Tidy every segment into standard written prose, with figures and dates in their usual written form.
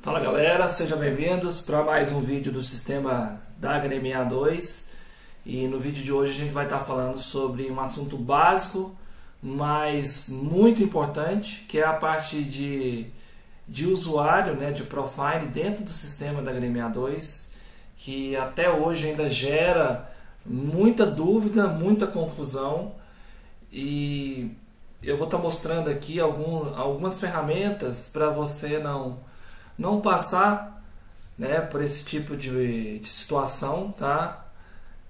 Fala galera, sejam bem-vindos para mais um vídeo do sistema da HDMI2. E no vídeo de hoje a gente vai estar falando sobre um assunto básico, mas muito importante, que é a parte de usuário, né, de profile dentro do sistema da HDMI2, que até hoje ainda gera muita dúvida, muita confusão. E eu vou estar mostrando aqui algumas ferramentas para você não passar, né, por esse tipo de situação, tá,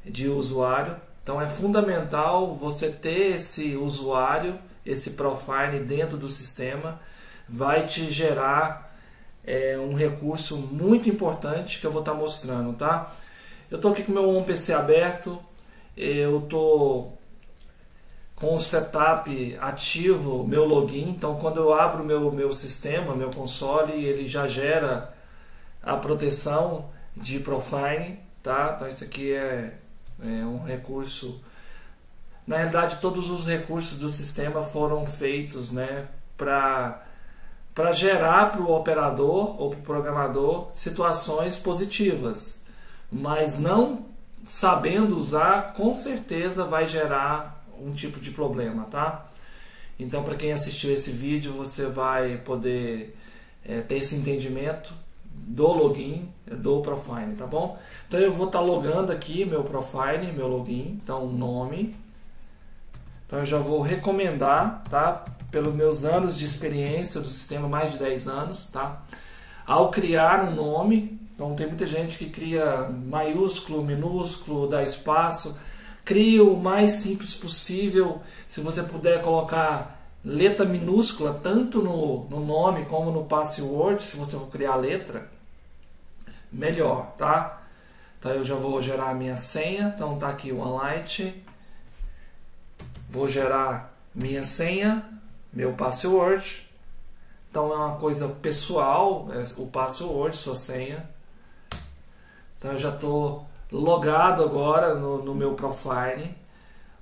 de usuário. Então é fundamental você ter esse usuário, esse profile dentro do sistema. Vai te gerar um recurso muito importante que eu vou estar mostrando, tá? Eu estou aqui com o meu Home PC aberto, eu estou com o setup ativo, meu login. Então quando eu abro meu sistema, meu console, ele já gera a proteção de profile, tá? Então isso aqui é um recurso. Na realidade, todos os recursos do sistema foram feitos, né, para gerar para o operador ou para o programador situações positivas, mas não sabendo usar, com certeza vai gerar um tipo de problema, tá? Então, para quem assistiu esse vídeo, você vai poder ter esse entendimento do login, do profile, tá bom? Então eu vou estar logando aqui meu profile, meu login, então nome. Então eu já vou recomendar, tá? Pelos meus anos de experiência do sistema, mais de 10 anos, tá? Ao criar um nome, então tem muita gente que cria maiúsculo, minúsculo, dá espaço. Crie o mais simples possível. Se você puder colocar letra minúscula, tanto no nome como no password, se você for criar a letra, melhor, tá? Então eu já vou gerar a minha senha. Então tá aqui o OneLight. Vou gerar minha senha, meu password. Então é uma coisa pessoal, o password, sua senha. Então eu já estou logado agora no meu profile.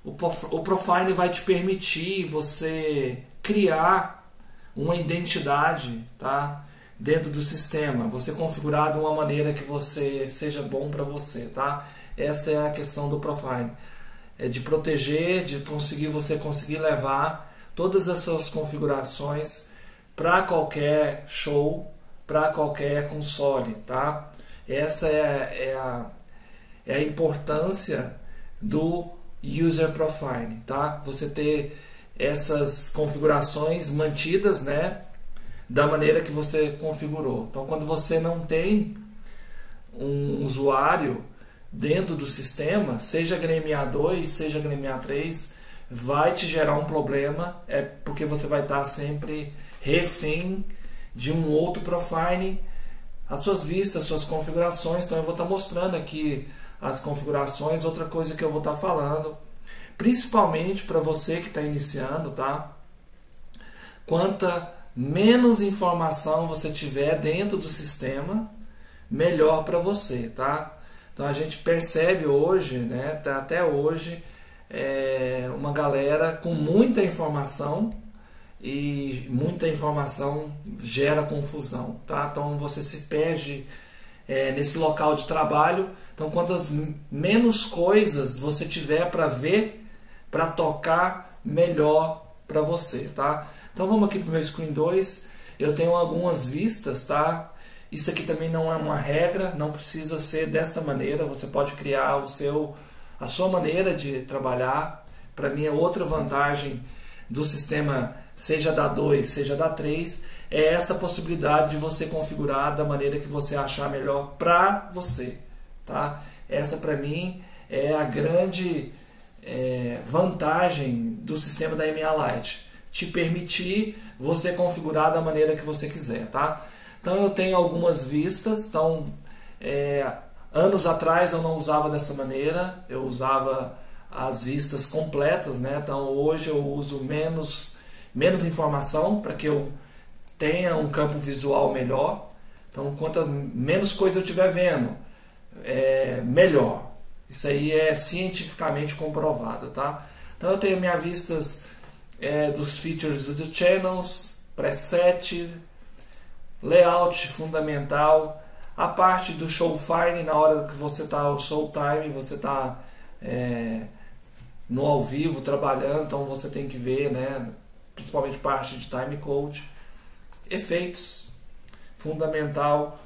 O profile vai te permitir você criar uma identidade, tá, dentro do sistema. Você configurar de uma maneira que você seja bom para você, tá? Essa é a questão do profile. É de proteger, de você conseguir levar todas as suas configurações para qualquer show, para qualquer console, tá? Essa é a importância do User Profile, tá? Você ter essas configurações mantidas, né, da maneira que você configurou. Então, quando você não tem um usuário dentro do sistema, seja HDMI2, seja HDMI3, vai te gerar um problema, porque você vai estar sempre refém de um outro profile, as suas vistas, as suas configurações. Então eu vou estar mostrando aqui as configurações. Outra coisa que eu vou estar falando, principalmente para você que está iniciando, tá? Quanta menos informação você tiver dentro do sistema, melhor para você, tá? Então a gente percebe hoje, né, até hoje, uma galera com muita informação, e muita informação gera confusão, tá? Então você se perde nesse local de trabalho. Então quantas menos coisas você tiver para ver, para tocar, melhor para você, tá? Então vamos aqui para o meu Screen 2. Eu tenho algumas vistas, tá? Isso aqui também não é uma regra, não precisa ser desta maneira. Você pode criar a sua maneira de trabalhar. Para mim, outra vantagem do sistema, seja da 2, seja da 3, é essa possibilidade de você configurar da maneira que você achar melhor para você, tá? Essa para mim é a grande vantagem do sistema da MA-Lite, te permitir você configurar da maneira que você quiser, tá? Então eu tenho algumas vistas. Então anos atrás eu não usava dessa maneira, eu usava as vistas completas, né? Então hoje eu uso menos informação para que eu tenha um campo visual melhor. Então quanto menos coisa eu estiver vendo, melhor. Isso aí é cientificamente comprovado, tá? Então eu tenho minhas vistas dos features dos channels, preset, layout fundamental, a parte do show file, na hora que você está, o show time, você está no ao vivo trabalhando, então você tem que ver, né, principalmente parte de time code, efeitos, fundamental.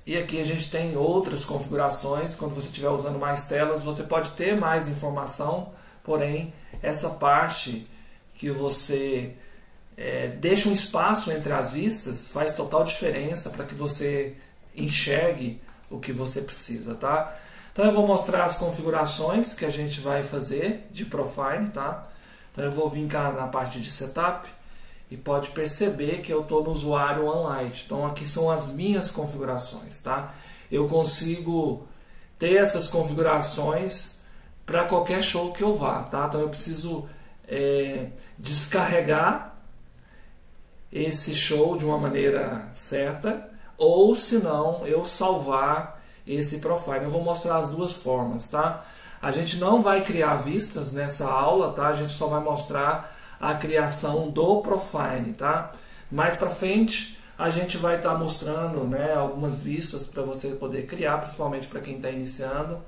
E aqui a gente tem outras configurações. Quando você estiver usando mais telas, você pode ter mais informação, porém essa parte que você deixa um espaço entre as vistas faz total diferença para que você enxergue o que você precisa, tá? Então eu vou mostrar as configurações que a gente vai fazer de profile, tá? Então eu vou vir cá na parte de setup e pode perceber que eu estou no usuário OneLight. Então aqui são as minhas configurações, tá? Eu consigo ter essas configurações para qualquer show que eu vá, tá? Então eu preciso descarregar esse show de uma maneira certa, ou se não, eu salvar esse profile. Eu vou mostrar as duas formas, tá? A gente não vai criar vistas nessa aula, tá? A gente só vai mostrar a criação do profile, tá? Mais para frente a gente vai estar mostrando, né, algumas vistas para você poder criar, principalmente para quem está iniciando.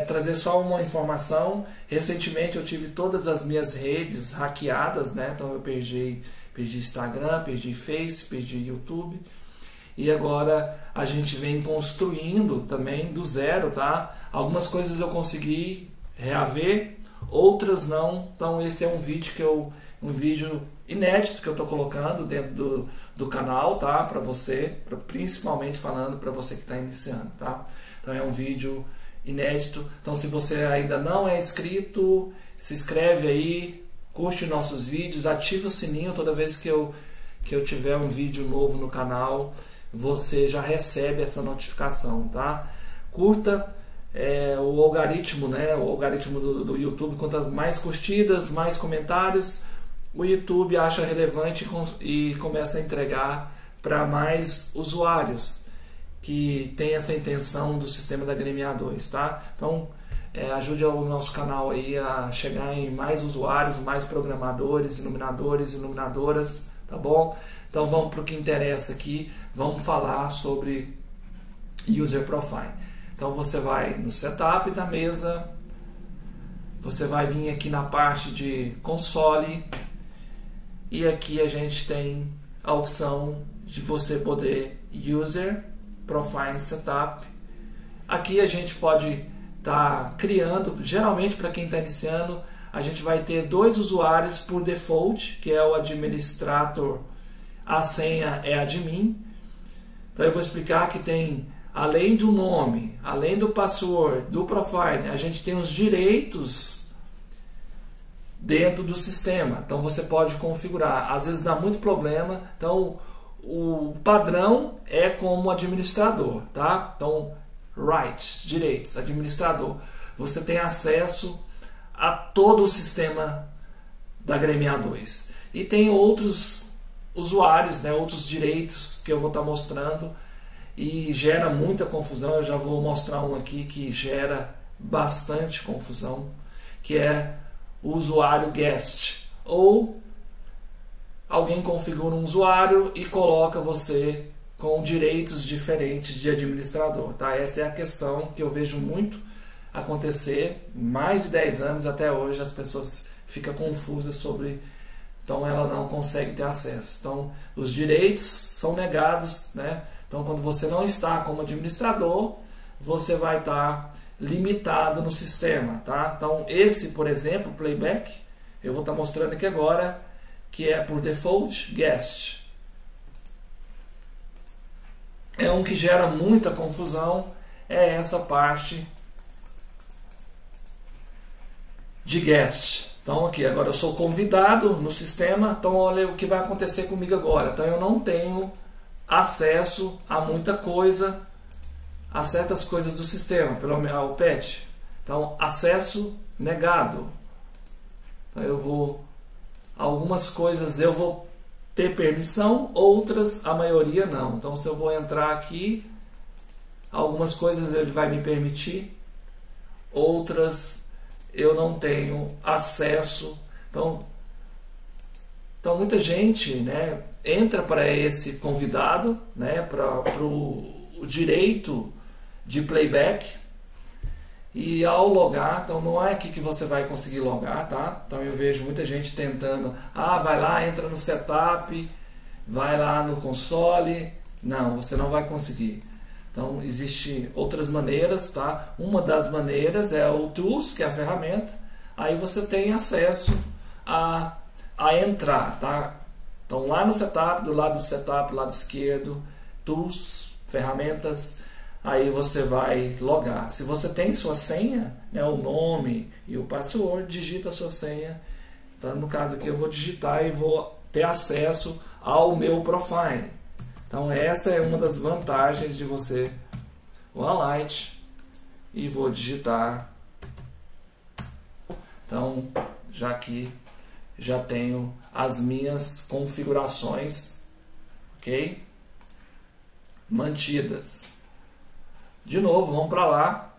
Trazer só uma informação: recentemente eu tive todas as minhas redes hackeadas, né? Então eu perdi Instagram, perdi Face, perdi YouTube, e agora a gente vem construindo também do zero, tá? Algumas coisas eu consegui reaver, outras não. Então esse é um vídeo inédito que eu estou colocando dentro do canal, tá? Para você, principalmente falando para você que está iniciando, tá? Então é um vídeo inédito. Então se você ainda não é inscrito, se inscreve aí, curte nossos vídeos, ativa o sininho. Toda vez que eu tiver um vídeo novo no canal, você já recebe essa notificação, tá? Curta o algoritmo, né? O algoritmo do YouTube, quanto mais curtidas, mais comentários, o YouTube acha relevante e começa a entregar para mais usuários que tem essa intenção do sistema da HDMI 2, tá? Então ajude o nosso canal aí a chegar em mais usuários, mais programadores, iluminadoras, tá bom? Então vamos para o que interessa aqui. Vamos falar sobre User Profile. Então você vai no setup da mesa, você vai vir aqui na parte de console, e aqui a gente tem a opção de você poder User Profile Setup. Aqui a gente pode estar criando, geralmente para quem está iniciando, a gente vai ter 2 usuários por default, que é o administrator, a senha é admin. Então eu vou explicar que tem, além do nome, além do password, do profile, a gente tem os direitos dentro do sistema. Então você pode configurar. Às vezes dá muito problema. Então o padrão é como administrador, tá? Então rights, direitos, administrador. Você tem acesso a todo o sistema da HDMI 2. E tem outros usuários, né, outros direitos que eu vou estar mostrando, e gera muita confusão. Eu já vou mostrar um aqui que gera bastante confusão, que é o usuário guest, ou alguém configura um usuário e coloca você com direitos diferentes de administrador, tá? Essa é a questão que eu vejo muito acontecer. Mais de 10 anos até hoje as pessoas ficam confusas sobre, então ela não consegue ter acesso. Então os direitos são negados, né? Então quando você não está como administrador, você vai estar limitado no sistema, tá? Então esse, por exemplo, playback, eu vou estar mostrando aqui agora, que é por default guest. É um que gera muita confusão, é essa parte de guest. Então aqui, agora eu sou convidado no sistema, então olha o que vai acontecer comigo agora. Então eu não tenho acesso a muita coisa, a certas coisas do sistema, pelo meu patch. Então acesso negado. Então eu vou, algumas coisas eu vou ter permissão, outras a maioria não. Então se eu vou entrar aqui, algumas coisas ele vai me permitir, outras eu não tenho acesso. Então muita gente, né, entra para esse convidado, né, para o direito de playback. E ao logar, então não é aqui que você vai conseguir logar, tá? Então eu vejo muita gente tentando, vai lá, entra no setup, vai lá no console. Não, você não vai conseguir. Então existem outras maneiras, tá? Uma das maneiras é o Tools, que é a ferramenta. Aí você tem acesso a entrar, tá? Então lá no setup, do lado esquerdo, Tools, ferramentas. Aí você vai logar. Se você tem sua senha, né, o nome e o password, digita a sua senha. Então, no caso aqui eu vou digitar e vou ter acesso ao meu profile. Então essa é uma das vantagens de você OneLight. E vou digitar. Então já aqui já tenho as minhas configurações, ok? Mantidas. De novo, vamos para lá.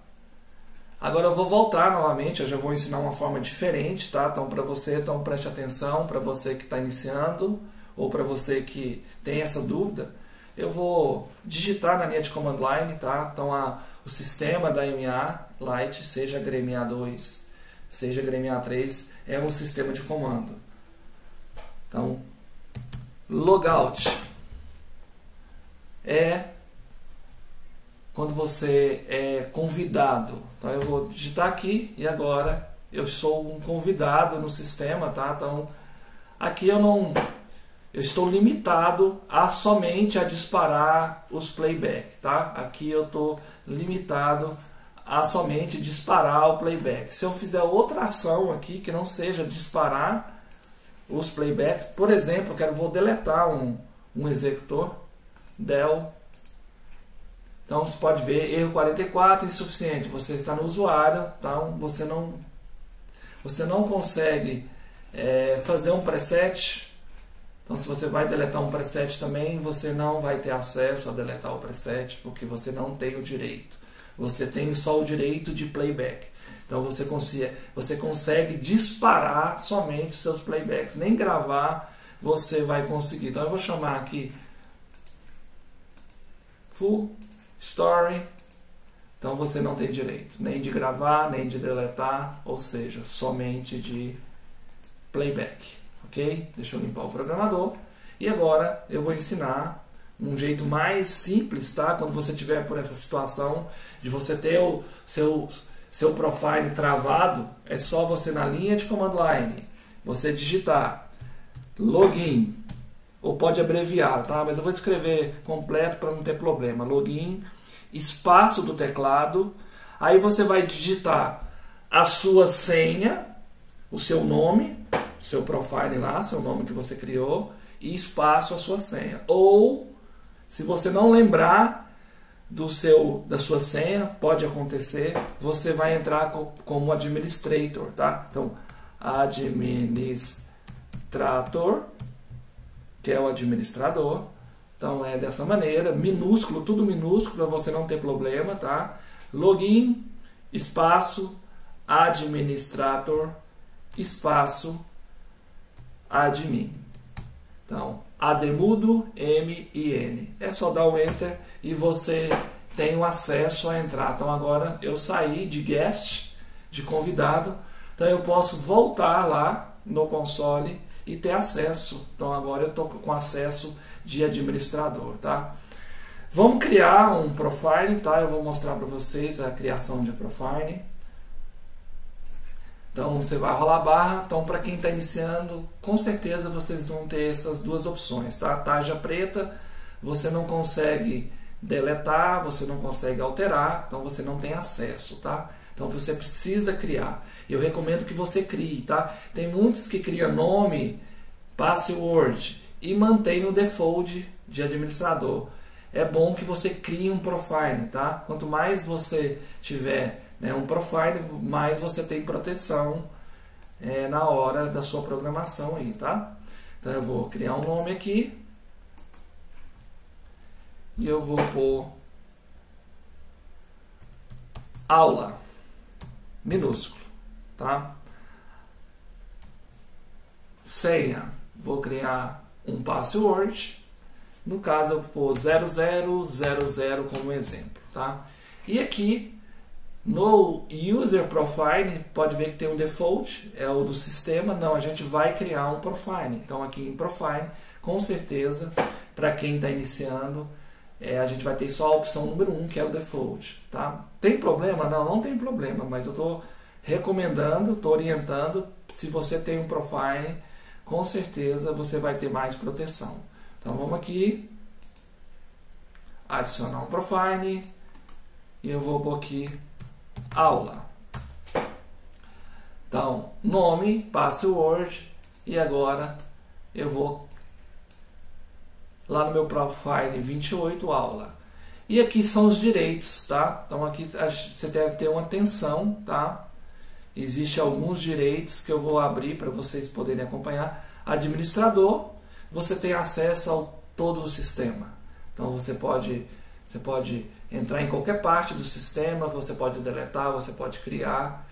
Agora eu vou voltar novamente, eu já vou ensinar uma forma diferente, tá? Então para você, então preste atenção, para você que está iniciando, ou para você que tem essa dúvida, eu vou digitar na linha de command line, tá? Então o sistema da MA Lite, seja HDMA 2, seja HDMA 3, é um sistema de comando. Então, logout é quando você é convidado. Então eu vou digitar aqui e agora eu sou um convidado no sistema, tá? Então aqui eu estou limitado somente a disparar os playback, tá? Aqui eu estou limitado a somente disparar o playback. Se eu fizer outra ação aqui que não seja disparar os playbacks, por exemplo, vou deletar um executor, del. Então você pode ver, erro 44, insuficiente, você está no usuário, então você não consegue fazer um preset. Então se você vai deletar um preset também, você não vai ter acesso a deletar o preset, porque você não tem o direito. Você tem só o direito de playback. Então você consegue disparar somente os seus playbacks, nem gravar você vai conseguir. Então eu vou chamar aqui Full Story. Então você não tem direito nem de gravar, nem de deletar, ou seja, somente de playback, ok? Deixa eu limpar o programador. E agora eu vou ensinar um jeito mais simples, tá? Quando você tiver por essa situação de você ter o seu profile travado, é só você na linha de command line, você digitar login, ou pode abreviar, tá? Mas eu vou escrever completo para não ter problema. Login, espaço do teclado, aí você vai digitar a sua senha, o seu nome, seu profile lá, seu nome que você criou, e espaço a sua senha. Ou, se você não lembrar da sua senha, pode acontecer, você vai entrar como administrator, tá? Então, administrator, que é o administrador. Então é dessa maneira, minúsculo, tudo minúsculo para você não ter problema, tá? Login, espaço, administrator, espaço, admin. Então, ademudo, M-I-N. É só dar o enter e você tem o acesso a entrar. Então agora eu saí de guest, de convidado, então eu posso voltar lá no console e ter acesso. Então agora eu estou com acesso de administrador, tá? Vamos criar um profile, tá? Eu vou mostrar para vocês a criação de profile. Então você vai rolar a barra. Então para quem está iniciando, com certeza vocês vão ter essas duas opções, tá? Tarja preta, você não consegue deletar, você não consegue alterar, então você não tem acesso, tá? Então você precisa criar. Eu recomendo que você crie, tá? Tem muitos que criam nome, password e mantém o default de administrador. É bom que você crie um profile, tá? Quanto mais você tiver, né, um profile, mais você tem proteção na hora da sua programação aí, tá? Então eu vou criar um nome aqui e eu vou pôr aula minúsculo, tá? Senha, vou criar um password. No caso eu vou pôr 0000 como exemplo, tá? E aqui no User Profile, pode ver que tem um default, é o do sistema. Não, a gente vai criar um profile. Então aqui em Profile, com certeza, para quem está iniciando, a gente vai ter só a opção número 1, que é o default, tá? Tem problema? Não, não tem problema, mas eu estou recomendando, estou orientando. Se você tem um profile, com certeza você vai ter mais proteção. Então vamos aqui, adicionar um profile, e eu vou pôr aqui aula. Então, nome, password, e agora eu vou lá no meu profile 28, aula. E aqui são os direitos, tá? Então aqui você deve ter uma atenção, tá? Existem alguns direitos que eu vou abrir para vocês poderem acompanhar. Administrador, você tem acesso a todo o sistema. Então você pode entrar em qualquer parte do sistema, você pode deletar, você pode criar,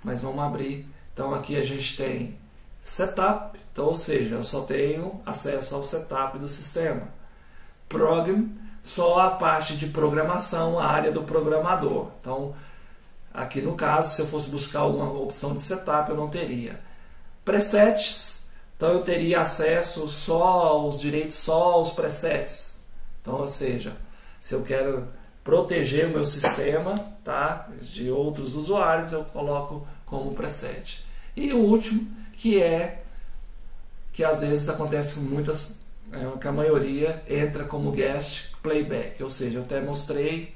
mas vamos abrir. Então aqui a gente tem Setup, então, ou seja, eu só tenho acesso ao setup do sistema. Program, só a parte de programação, a área do programador. Então, aqui no caso, se eu fosse buscar alguma opção de setup, eu não teria. Presets, então eu teria acesso só aos direitos, só aos presets. Então, ou seja, se eu quero proteger o meu sistema, tá, de outros usuários, eu coloco como preset. E o último, que às vezes acontece muitas, que a maioria entra como guest playback, ou seja, eu até mostrei,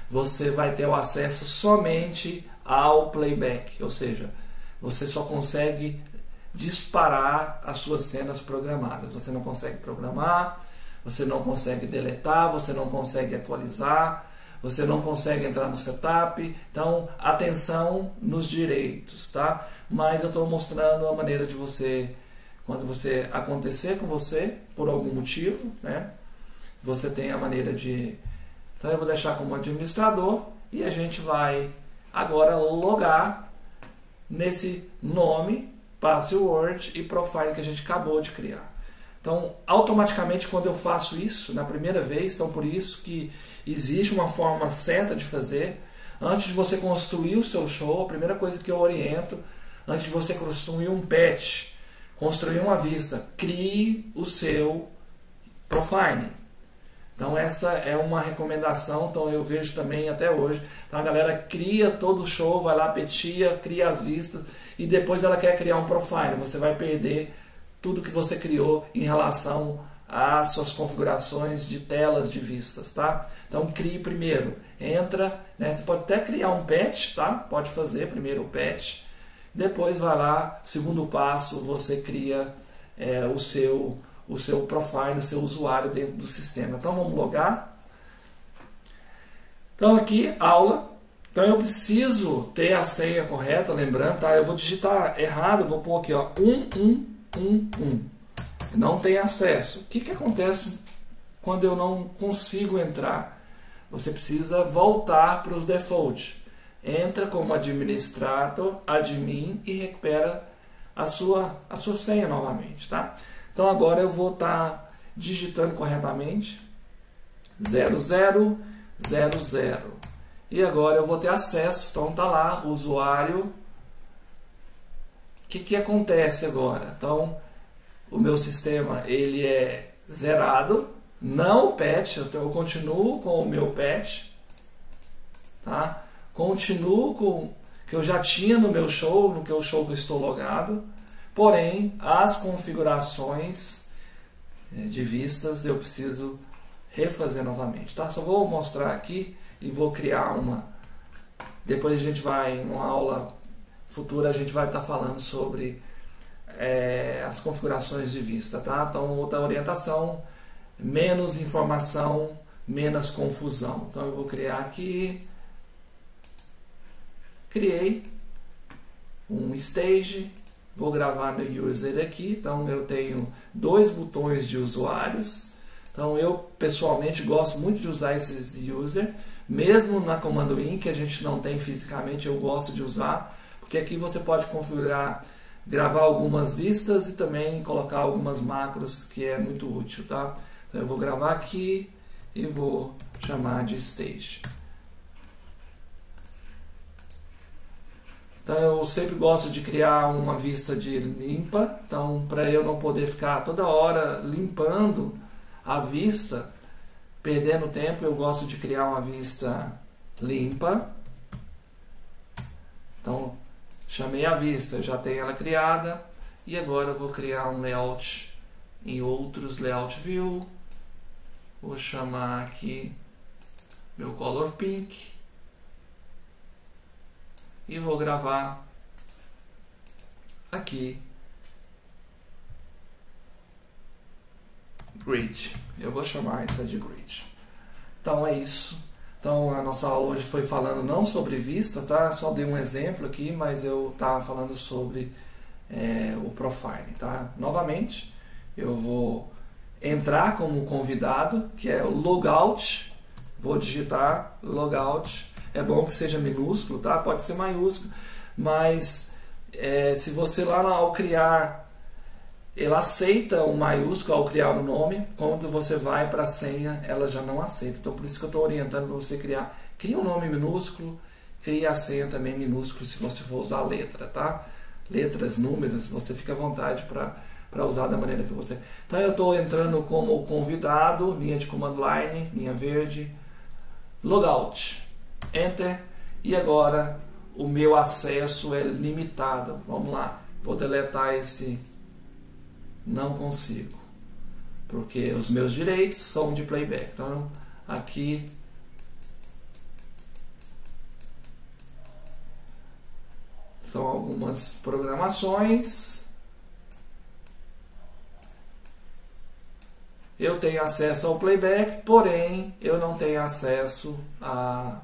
você vai ter o acesso somente ao playback, ou seja, você só consegue disparar as suas cenas programadas, você não consegue programar, você não consegue deletar, você não consegue atualizar, você não consegue entrar no setup. Então, atenção nos direitos, tá? Mas eu estou mostrando a maneira de você, quando você acontecer com você, por algum motivo, né? Você tem a maneira de... Então, eu vou deixar como administrador e a gente vai agora logar nesse nome, password e profile que a gente acabou de criar. Então, automaticamente, quando eu faço isso na primeira vez, então por isso que existe uma forma certa de fazer. Antes de você construir o seu show, a primeira coisa que eu oriento, antes de você construir um patch, construir uma vista, crie o seu profile. Então essa é uma recomendação, então eu vejo também até hoje. Então a galera cria todo o show, vai lá, petia, cria as vistas e depois ela quer criar um profile. Você vai perder tudo que você criou em relação às suas configurações de telas de vistas, tá? Então crie primeiro, entra, né? Você pode até criar um patch, tá? Pode fazer primeiro o patch, depois vai lá, segundo passo, você cria o seu profile, o seu usuário dentro do sistema. Então vamos logar. Então aqui, aula. Então eu preciso ter a senha correta, lembrando, tá? Eu vou digitar errado, eu vou pôr aqui, ó, 1111. Não tem acesso. O que acontece quando eu não consigo entrar? Você precisa voltar para os default. Entra como administrador, admin e recupera a sua senha novamente, tá? Então agora eu vou estar digitando corretamente 0000 e agora eu vou ter acesso. Então tá lá o usuário. O que acontece agora? Então o meu sistema ele é zerado, não o patch. Então eu continuo com o meu patch, tá? Continuo com que eu já tinha no meu show, no que o show que eu estou logado. Porém, as configurações de vistas eu preciso refazer novamente, tá? Só vou mostrar aqui e vou criar uma. Depois a gente vai, numa aula futura, a gente vai estar falando sobre as configurações de vista, tá? Então, outra orientação, menos informação, menos confusão. Então, eu vou criar aqui, criei um stage. Vou gravar meu user aqui, então eu tenho 2 botões de usuários. Então eu pessoalmente gosto muito de usar esses user, mesmo na comando in, que a gente não tem fisicamente, eu gosto de usar, porque aqui você pode configurar gravar algumas vistas e também colocar algumas macros, que é muito útil, tá? Então eu vou gravar aqui e vou chamar de Stage. Então eu sempre gosto de criar uma vista de limpa, então para eu não poder ficar toda hora limpando a vista, perdendo tempo, eu gosto de criar uma vista limpa. Então chamei a vista, já tenho ela criada, e agora eu vou criar um layout em outros layout view. Vou chamar aqui meu color pink e vou gravar aqui grid. Eu vou chamar essa de grid. Então é isso. Então a nossa aula hoje foi falando não sobre vista, tá? Só dei um exemplo aqui, mas eu estava falando sobre o Profile, tá? Novamente, eu vou entrar como convidado, que é o logout. Vou digitar logout. É bom que seja minúsculo, tá? Pode ser maiúsculo, mas se você lá ao criar, ele aceita o maiúsculo ao criar o nome. Quando você vai para a senha, ela já não aceita. Então por isso que eu estou orientando para você criar. Cria um nome minúsculo, cria a senha também minúsculo se você for usar letra, tá? Letras, números, você fica à vontade para usar da maneira que você... Então eu estou entrando como convidado, linha de command line, linha verde, logout, enter, e agora o meu acesso é limitado. Vamos lá, vou deletar esse não consigo, porque os meus direitos são de playback. Então aqui são algumas programações. Eu tenho acesso ao playback, porém eu não tenho acesso a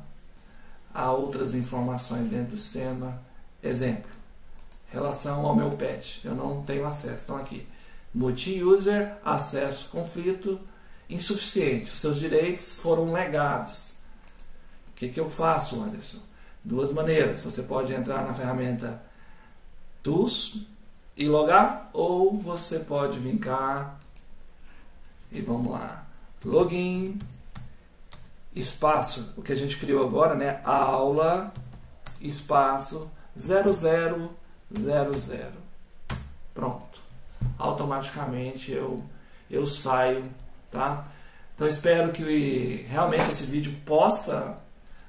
outras informações dentro do sistema. Exemplo, relação ao meu pet, eu não tenho acesso. Então aqui, multi-user, acesso, conflito, insuficiente. Os seus direitos foram negados. O que eu faço, Anderson? Duas maneiras. Você pode entrar na ferramenta Tools e logar, ou você pode vir cá e vamos lá, login, espaço, o que a gente criou agora, né? Aula, espaço, 0000. Pronto. Automaticamente eu saio, tá? Então espero que realmente esse vídeo possa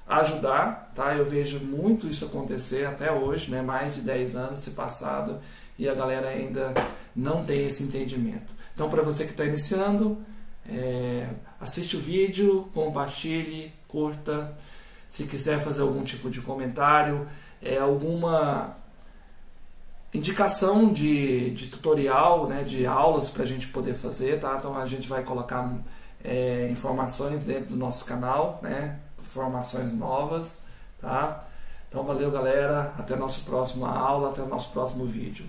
ajudar, tá? Eu vejo muito isso acontecer até hoje, né? Mais de 10 anos se passado e a galera ainda não tem esse entendimento. Então para você que está iniciando, assiste o vídeo, compartilhe, curta. Se quiser fazer algum tipo de comentário, alguma indicação de tutorial, né, de aulas para a gente poder fazer, tá? Então a gente vai colocar informações dentro do nosso canal, né? Informações novas, tá? Então valeu, galera, até a nossa próxima aula, até o nosso próximo vídeo.